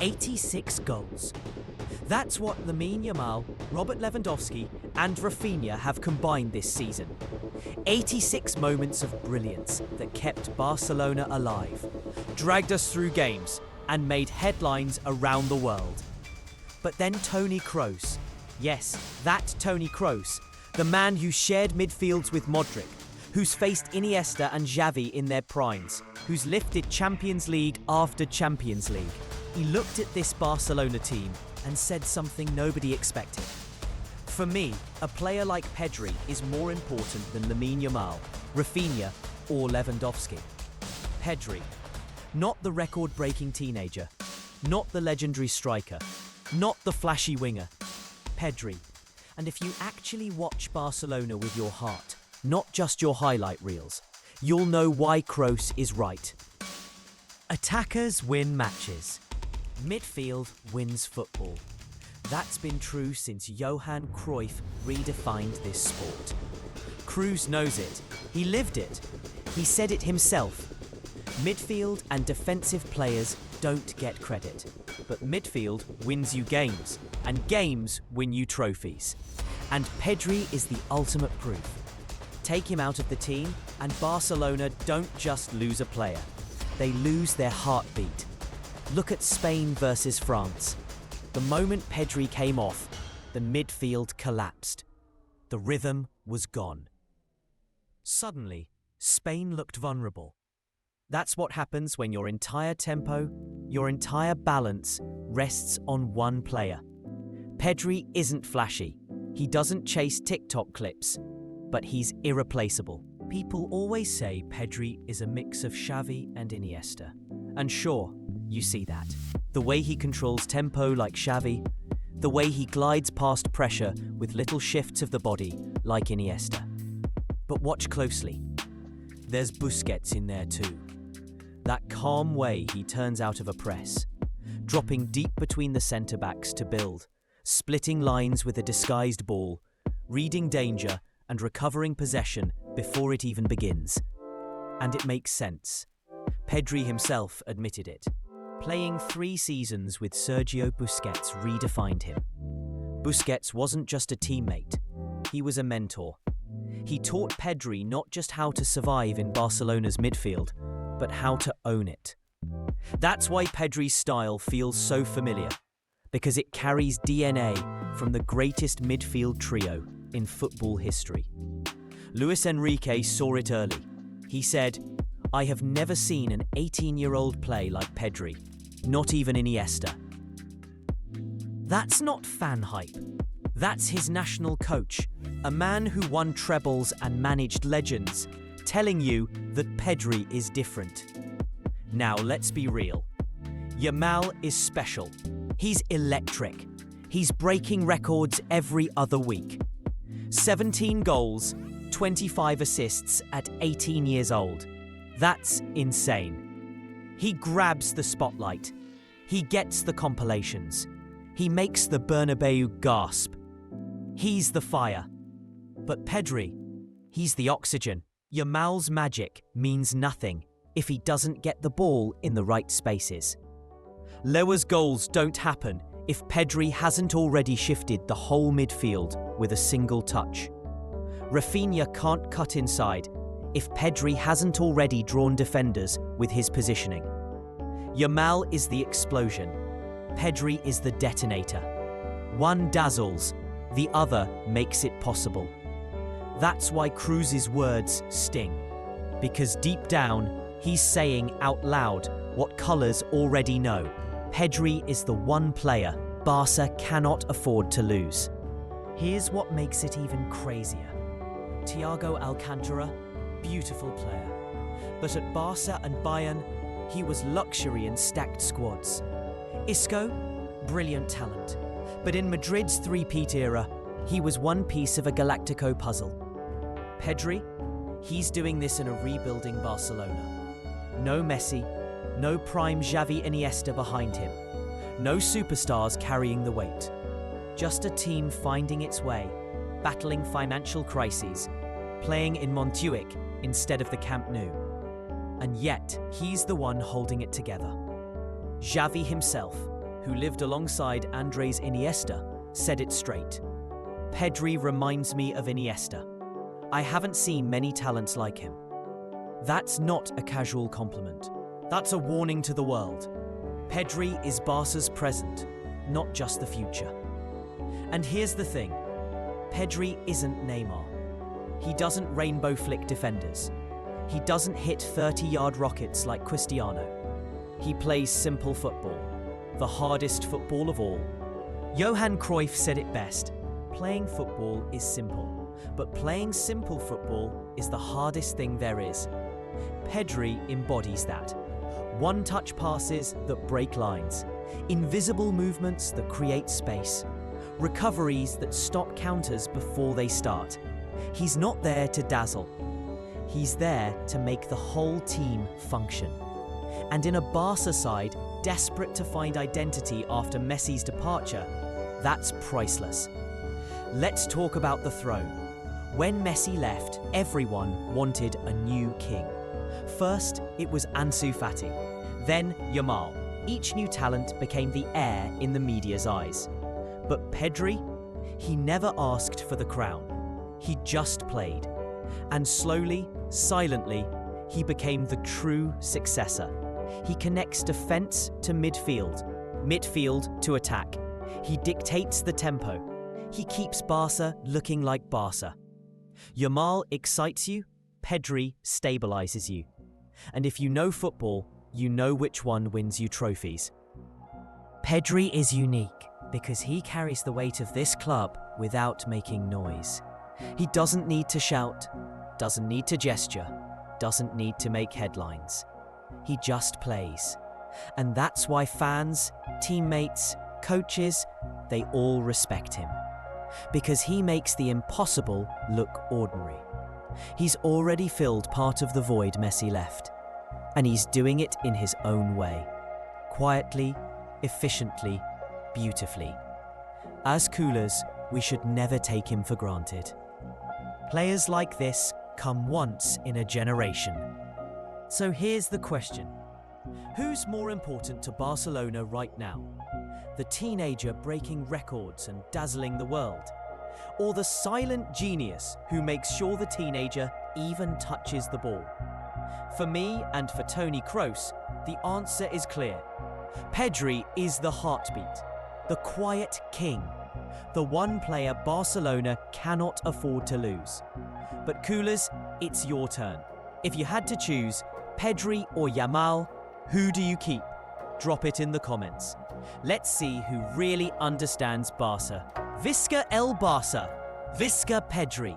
86 goals. That's what Lamine Yamal, Robert Lewandowski and Raphinha have combined this season. 86 moments of brilliance that kept Barcelona alive, dragged us through games and made headlines around the world. But then Toni Kroos, yes, that Toni Kroos, the man who shared midfields with Modric, who's faced Iniesta and Xavi in their primes, who's lifted Champions League after Champions League. He looked at this Barcelona team and said something nobody expected. For me, a player like Pedri is more important than Lamine Yamal, Raphinha or Lewandowski. Pedri, not the record-breaking teenager, not the legendary striker, not the flashy winger. Pedri. And if you actually watch Barcelona with your heart, not just your highlight reels, you'll know why Kroos is right. Attackers win matches. Midfield wins football. That's been true since Johan Cruyff redefined this sport. Kroos knows it. He lived it. He said it himself. Midfield and defensive players don't get credit, but midfield wins you games, and games win you trophies. And Pedri is the ultimate proof. Take him out of the team, and Barcelona don't just lose a player. They lose their heartbeat. Look at Spain versus France. The moment Pedri came off, the midfield collapsed. The rhythm was gone. Suddenly, Spain looked vulnerable. That's what happens when your entire tempo, your entire balance rests on one player. Pedri isn't flashy. He doesn't chase TikTok clips, but he's irreplaceable. People always say Pedri is a mix of Xavi and Iniesta. And sure, you see that. The way he controls tempo like Xavi, the way he glides past pressure with little shifts of the body like Iniesta. But watch closely. There's Busquets in there too. That calm way he turns out of a press, dropping deep between the centre-backs to build, splitting lines with a disguised ball, reading danger and recovering possession before it even begins. And it makes sense. Pedri himself admitted it. Playing 3 seasons with Sergio Busquets redefined him. Busquets wasn't just a teammate, he was a mentor. He taught Pedri not just how to survive in Barcelona's midfield, but how to own it. That's why Pedri's style feels so familiar, because it carries DNA from the greatest midfield trio in football history. Luis Enrique saw it early. He said, "I have never seen an 18-year-old play like Pedri, not even Iniesta." That's not fan hype. That's his national coach, a man who won trebles and managed legends, telling you that Pedri is different. Now let's be real. Yamal is special. He's electric. He's breaking records every other week. 17 goals, 25 assists at 18 years old. That's insane. He grabs the spotlight. He gets the compilations. He makes the Bernabeu gasp. He's the fire. But Pedri, he's the oxygen. Yamal's magic means nothing if he doesn't get the ball in the right spaces. Lewa's goals don't happen if Pedri hasn't already shifted the whole midfield with a single touch. Raphinha can't cut inside if Pedri hasn't already drawn defenders with his positioning. Yamal is the explosion. Pedri is the detonator. One dazzles, the other makes it possible. That's why Kroos's words sting. Because deep down, he's saying out loud what colours already know. Pedri is the one player Barca cannot afford to lose. Here's what makes it even crazier. Thiago Alcantara, beautiful player. But at Barca and Bayern, he was luxury in stacked squads. Isco, brilliant talent. But in Madrid's three-peat era, he was one piece of a Galactico puzzle. Pedri, he's doing this in a rebuilding Barcelona. No Messi, no prime Xavi Iniesta behind him. No superstars carrying the weight. Just a team finding its way, battling financial crises, playing in Montjuic instead of the Camp Nou. And yet, he's the one holding it together. Xavi himself, who lived alongside Andres Iniesta, said it straight. Pedri reminds me of Iniesta. I haven't seen many talents like him. That's not a casual compliment. That's a warning to the world. Pedri is Barca's present, not just the future. And here's the thing. Pedri isn't Neymar. He doesn't rainbow flick defenders. He doesn't hit 30-yard rockets like Cristiano. He plays simple football, the hardest football of all. Johan Cruyff said it best. Playing football is simple, but playing simple football is the hardest thing there is. Pedri embodies that. One-touch passes that break lines, invisible movements that create space, recoveries that stop counters before they start. He's not there to dazzle. He's there to make the whole team function. And in a Barca side desperate to find identity after Messi's departure, that's priceless. Let's talk about the throne. When Messi left, everyone wanted a new king. First, it was Ansu Fati, then Yamal. Each new talent became the heir in the media's eyes. But Pedri, he never asked for the crown. He just played. And slowly, silently, he became the true successor. He connects defense to midfield, midfield to attack. He dictates the tempo. He keeps Barca looking like Barca. Yamal excites you, Pedri stabilizes you. And if you know football, you know which one wins you trophies. Pedri is unique because he carries the weight of this club without making noise. He doesn't need to shout, doesn't need to gesture, doesn't need to make headlines. He just plays. And that's why fans, teammates, coaches, they all respect him. Because he makes the impossible look ordinary. He's already filled part of the void Messi left. And he's doing it in his own way. Quietly, efficiently, beautifully. As coolers, we should never take him for granted. Players like this come once in a generation. So here's the question. Who's more important to Barcelona right now? The teenager breaking records and dazzling the world? Or the silent genius who makes sure the teenager even touches the ball? For me and for Toni Kroos, the answer is clear. Pedri is the heartbeat, the quiet king, the one player Barcelona cannot afford to lose. But coolers, it's your turn. If you had to choose Pedri or Yamal, who do you keep? Drop it in the comments. Let's see who really understands Barca. Visca el Barça. Visca Pedri.